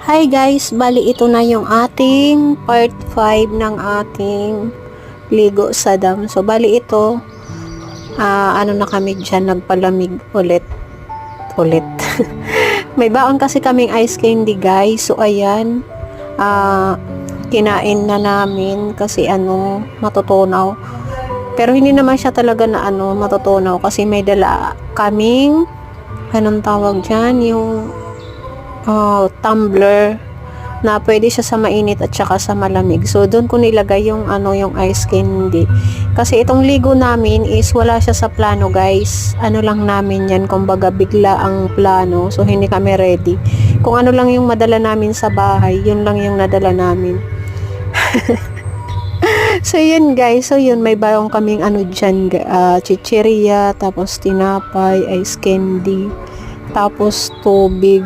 Hi guys, bali ito na yung ating part 5 ng ating ligo sa dam. So bali ito, ano na kami dyan, nagpalamig ulit. May baon kasi kaming ice candy guys. So ayan, kinain na namin kasi matutunaw. Pero hindi naman siya talaga na matutunaw kasi may dala kaming, anong tawag dyan, yung tumbler na pwede siya sa mainit at saka sa malamig. So doon ko nilagay yung yung ice candy. Kasi itong ligo namin is wala siya sa plano, guys. Ano lang namin 'yan, kumbaga bigla ang plano. So hindi kami ready. Kung ano lang yung madala namin sa bahay, yun lang yung nadala namin. So yun guys, so yun may bayong kaming diyan, chichirya, tapos tinapay, ice candy, tapos tubig.